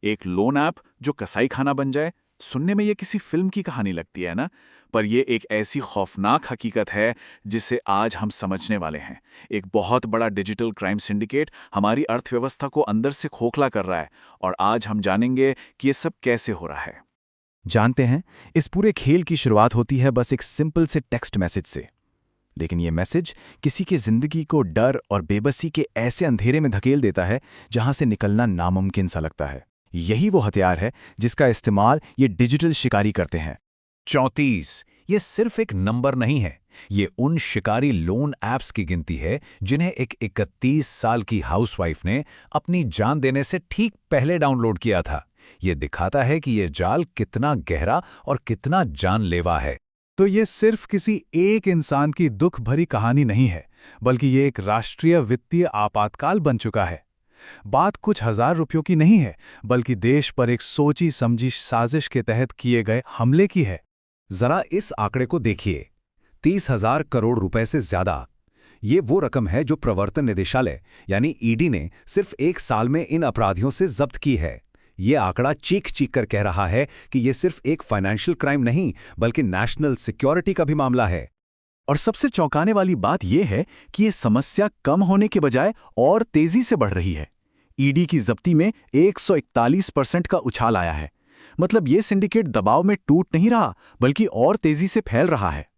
एक loan app जो कसाई खाना बन जाए, सुनने में ये किसी फिल्म की कहानी लगती है ना? पर ये एक ऐसी खौफनाक हकीकत है जिसे आज हम समझने वाले हैं। एक बहुत बड़ा डिजिटल क्राइम सिंडिकेट हमारी अर्थव्यवस्था को अंदर से खोखला कर रहा है और आज हम जानेंगे कि ये सब कैसे हो रहा है। जानते हैं, इस पूरे खेल की शुरुआत होती है बस एक सिंपल से टेक्स्ट मैसेज से। लेकिन ये मैसेज किसी की जिंदगी को डर और बेबसी के ऐसे अंधेरे में धकेल देता है जहां से निकलना नामुमकिन सा लगता है। यही वो हथियार है जिसका इस्तेमाल ये डिजिटल शिकारी करते हैं। 34 ये सिर्फ एक नंबर नहीं है, ये उन शिकारी लोन ऐप्स की गिनती है जिन्हें एक 31 साल की हाउसवाइफ ने अपनी जान देने से ठीक पहले डाउनलोड किया था। ये दिखाता है कि ये जाल कितना गहरा और कितना जानलेवा है। तो ये सिर्फ किसी एक इंसान की दुख भरी कहानी नहीं है, बल्कि ये एक राष्ट्रीय वित्तीय आपातकाल बन चुका है। बात कुछ हजार रुपयों की नहीं है, बल्कि देश पर एक सोची समझी साजिश के तहत किए गए हमले की है। जरा इस आंकड़े को देखिए, 30,000 करोड़ रुपए से ज्यादा। ये वो रकम है जो प्रवर्तन निदेशालय यानी ईडी ने सिर्फ एक साल में इन अपराधियों से जब्त की है। ये आंकड़ा चीख चीख कर कह रहा है कि ये सिर्फ एक फाइनेंशियल क्राइम नहीं, बल्कि नेशनल सिक्योरिटी का भी मामला है। और सबसे चौंकाने वाली बात यह है कि ये समस्या कम होने के बजाय और तेजी से बढ़ रही है। ईडी की जब्ती में 141% का उछाल आया है। मतलब ये सिंडिकेट दबाव में टूट नहीं रहा, बल्कि और तेजी से फैल रहा है।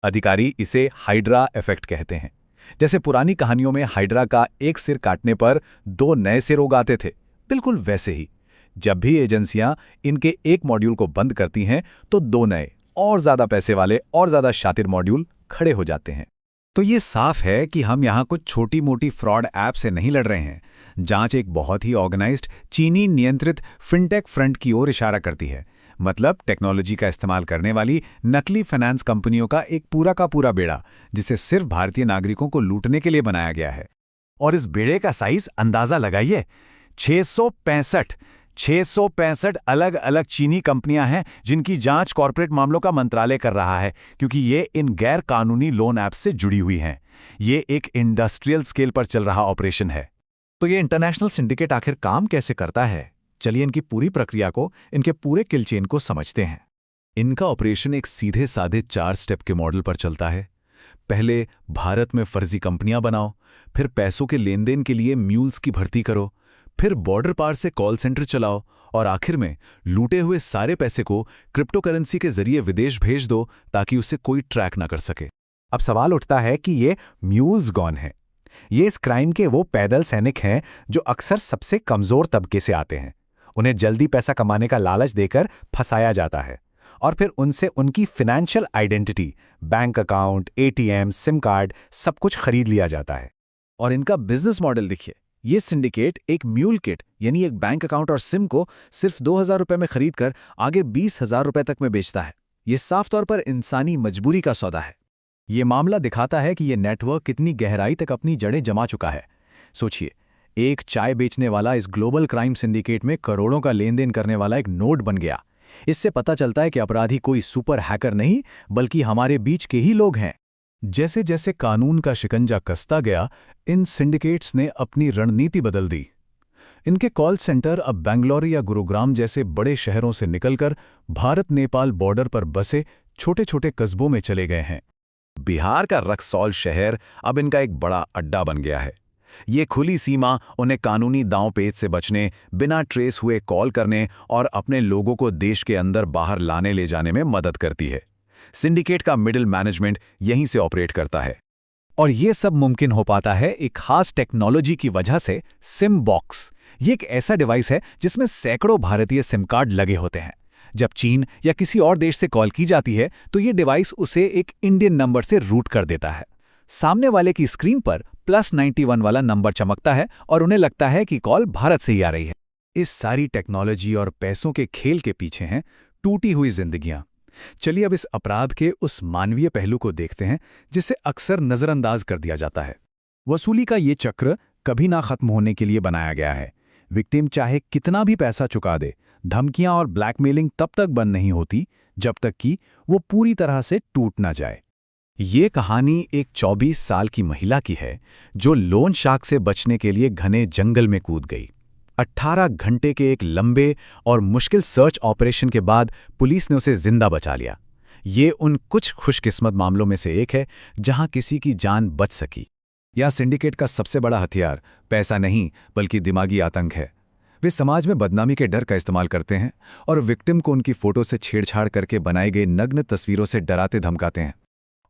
अधिकारी इसे हाइड्रा इफेक्ट कहते हैं। जैसे पुरानी कहानियों में हाइड्रा का एक सिर काटने पर 2 नए सिर उग आते थे, बिल्कुल वैसे ही जब भी एजेंसियां इनके एक मॉड्यूल को बंद करती हैं तो 2 नए और ज्यादा पैसे वाले और ज्यादा शातिर मॉड्यूल खड़े हो जाते हैं। तो ये साफ है कि हम यहाँ कुछ छोटी मोटी फ्रॉड ऐप से नहीं लड़ रहे हैं। जांच एक बहुत ही ऑर्गेनाइज्ड चीनी नियंत्रित फिनटेक फ्रंट की ओर इशारा करती है। मतलब टेक्नोलॉजी का इस्तेमाल करने वाली नकली फाइनेंस कंपनियों का एक पूरा का पूरा बेड़ा, जिसे सिर्फ भारतीय नागरिकों को लूटने के लिए बनाया गया है। और इस बेड़े का साइज अंदाजा लगाइए, 665 अलग अलग चीनी कंपनियां हैं जिनकी जांच कॉर्पोरेट मामलों का मंत्रालय कर रहा है, क्योंकि ये इन गैर कानूनी लोन ऐप से जुड़ी हुई हैं। ये एक इंडस्ट्रियल स्केल पर चल रहा ऑपरेशन है। तो ये इंटरनेशनल सिंडिकेट आखिर काम कैसे करता है? चलिए इनकी पूरी प्रक्रिया को, इनके पूरे किल चेन को समझते हैं। इनका ऑपरेशन एक सीधे साधे 4 स्टेप के मॉडल पर चलता है। पहले भारत में फर्जी कंपनियां बनाओ, फिर पैसों के लेन देन के लिए म्यूल्स की भर्ती करो, फिर बॉर्डर पार से कॉल सेंटर चलाओ और आखिर में लूटे हुए सारे पैसे को क्रिप्टो करेंसी के जरिए विदेश भेज दो ताकि उसे कोई ट्रैक ना कर सके। अब सवाल उठता है कि ये म्यूल्स कौन हैं? ये इस क्राइम के वो पैदल सैनिक हैं जो अक्सर सबसे कमजोर तबके से आते हैं। उन्हें जल्दी पैसा कमाने का लालच देकर फंसाया जाता है और फिर उनसे उनकी financial identity, bank account, ATM, SIM card सब कुछ खरीद लिया जाता है। और इनका बिजनेस मॉडल देखिए। ये सिंडिकेट एक म्यूल किट यानी एक बैंक अकाउंट और सिम को सिर्फ 2,000 रुपए में खरीदकर आगे 20,000 रुपए तक में बेचता है। ये साफ तौर पर इंसानी मजबूरी का सौदा है। ये मामला दिखाता है कि ये नेटवर्क कितनी गहराई तक अपनी जड़ें जमा चुका है। सोचिए, एक चाय बेचने वाला इस ग्लोबल क्राइम सिंडिकेट में करोड़ों का लेन देन करने वाला एक नोड बन गया। इससे पता चलता है कि अपराधी कोई सुपर हैकर नहीं, बल्कि हमारे बीच के ही लोग हैं। जैसे जैसे कानून का शिकंजा कसता गया, इन सिंडिकेट्स ने अपनी रणनीति बदल दी। इनके कॉल सेंटर अब बेंगलुरु या गुरुग्राम जैसे बड़े शहरों से निकलकर भारत नेपाल बॉर्डर पर बसे छोटे छोटे कस्बों में चले गए हैं। बिहार का रक्सौल शहर अब इनका एक बड़ा अड्डा बन गया है। ये खुली सीमा उन्हें कानूनी दांव-पेच से बचने, बिना ट्रेस हुए कॉल करने और अपने लोगों को देश के अंदर बाहर लाने ले जाने में मदद करती है। सिंडिकेट का मिडिल मैनेजमेंट यहीं से ऑपरेट करता है। और ये सब मुमकिन हो पाता है एक खास टेक्नोलॉजी की वजह से, सिम बॉक्स। ये एक ऐसा डिवाइस है जिसमें सैकड़ों भारतीय सिम कार्ड लगे होते हैं। जब चीन या किसी और देश से कॉल की जाती है तो ये डिवाइस उसे एक इंडियन नंबर से रूट कर देता है। सामने वाले की स्क्रीन पर +91 वाला नंबर चमकता है और उन्हें लगता है कि कॉल भारत से ही आ रही है। इस सारी टेक्नोलॉजी और पैसों के खेल के पीछे हैं टूटी हुई जिंदगियां। चलिए अब इस अपराध के उस मानवीय पहलू को देखते हैं जिसे अक्सर नजरअंदाज कर दिया जाता है। वसूली का ये चक्र कभी ना खत्म होने के लिए बनाया गया है। विक्टिम चाहे कितना भी पैसा चुका दे, धमकियां और ब्लैकमेलिंग तब तक बंद नहीं होती जब तक कि वो पूरी तरह से टूट ना जाए। ये कहानी एक 24 साल की महिला की है जो लोन शार्क से बचने के लिए घने जंगल में कूद गई। 18 घंटे के एक लंबे और मुश्किल सर्च ऑपरेशन के बाद पुलिस ने उसे जिंदा बचा लिया। ये उन कुछ खुशकिस्मत मामलों में से एक है जहां किसी की जान बच सकी। यह सिंडिकेट का सबसे बड़ा हथियार पैसा नहीं बल्कि दिमागी आतंक है। वे समाज में बदनामी के डर का इस्तेमाल करते हैं और विक्टिम को उनकी फोटो से छेड़छाड़ करके बनाई गई नग्न तस्वीरों से डराते धमकाते हैं।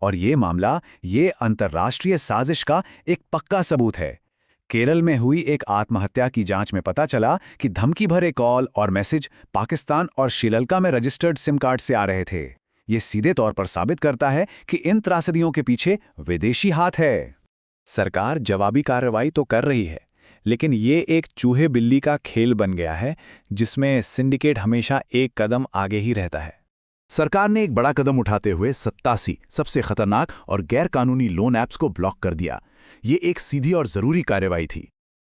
और ये मामला ये अंतर्राष्ट्रीय साजिश का एक पक्का सबूत है। केरल में हुई एक आत्महत्या की जांच में पता चला कि धमकी भरे कॉल और मैसेज पाकिस्तान और श्रीलंका में रजिस्टर्ड सिम कार्ड से आ रहे थे। ये सीधे तौर पर साबित करता है कि इन त्रासदियों के पीछे विदेशी हाथ है। सरकार जवाबी कार्रवाई तो कर रही है, लेकिन ये एक चूहे बिल्ली का खेल बन गया है जिसमें सिंडिकेट हमेशा एक कदम आगे ही रहता है। सरकार ने एक बड़ा कदम उठाते हुए 87 सबसे खतरनाक और गैरकानूनी लोन ऐप्स को ब्लॉक कर दिया। ये एक सीधी और जरूरी कार्रवाई थी।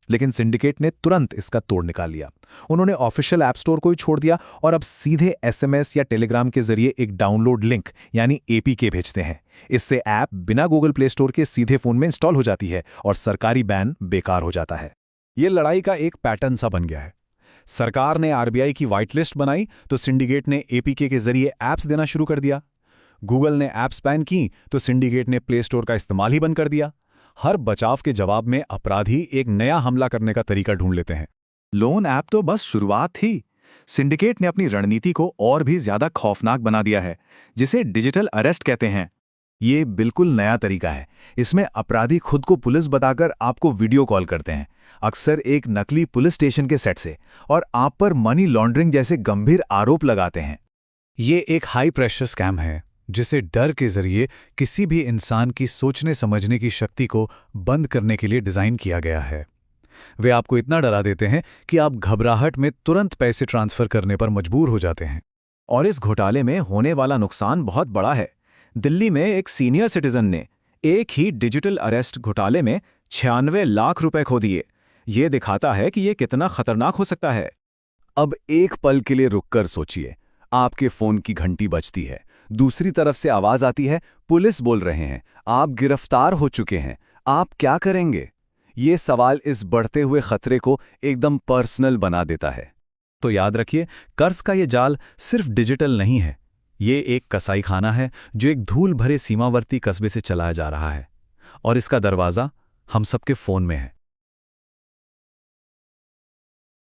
लेकिन सिंडिकेट ने तुरंत इसका तोड़ निकाल लिया। उन्होंने ऑफिशियल ऐप स्टोर को ही छोड़ दिया और अब सीधे एसएमएस या टेलीग्राम के जरिए एक डाउनलोड लिंक यानी एपीके भेजते हैं। इससे ऐप बिना गूगल प्ले स्टोर के सीधे फोन में इंस्टॉल हो जाती है और सरकारी बैन बेकार हो जाता है। ये लड़ाई का एक पैटर्न सा बन गया है। सरकार ने आरबीआई की व्हाइट लिस्ट बनाई तो सिंडिकेट ने एपीके के जरिए ऐप्स देना शुरू कर दिया। गूगल ने ऐप्स बैन की तो सिंडिकेट ने प्ले स्टोर का इस्तेमाल ही बंद कर दिया। हर बचाव के जवाब में अपराधी एक नया हमला करने का तरीका ढूंढ लेते हैं। लोन ऐप तो बस शुरुआत थी। सिंडिकेट ने अपनी रणनीति को और भी ज्यादा खौफनाक बना दिया है, जिसे डिजिटल अरेस्ट कहते हैं। ये बिल्कुल नया तरीका है। इसमें अपराधी खुद को पुलिस बताकर आपको वीडियो कॉल करते हैं, अक्सर एक नकली पुलिस स्टेशन के सेट से, और आप पर मनी लॉन्ड्रिंग जैसे गंभीर आरोप लगाते हैं। ये एक हाई प्रेशर स्कैम है जिसे डर के जरिए किसी भी इंसान की सोचने समझने की शक्ति को बंद करने के लिए डिज़ाइन किया गया है। वे आपको इतना डरा देते हैं कि आप घबराहट में तुरंत पैसे ट्रांसफ़र करने पर मजबूर हो जाते हैं। और इस घोटाले में होने वाला नुकसान बहुत बड़ा है। दिल्ली में एक सीनियर सिटीजन ने एक ही डिजिटल अरेस्ट घोटाले में 96 लाख रुपए खो दिए। ये दिखाता है कि ये कितना खतरनाक हो सकता है। अब एक पल के लिए रुककर सोचिए। आपके फोन की घंटी बजती है, दूसरी तरफ से आवाज आती है, पुलिस बोल रहे हैं, आप गिरफ्तार हो चुके हैं। आप क्या करेंगे? ये सवाल इस बढ़ते हुए खतरे को एकदम पर्सनल बना देता है। तो याद रखिए, कर्ज का ये जाल सिर्फ डिजिटल नहीं है। ये एक कसाई खाना है जो एक धूल भरे सीमावर्ती कस्बे से चलाया जा रहा है, और इसका दरवाज़ा हम सबके फ़ोन में है।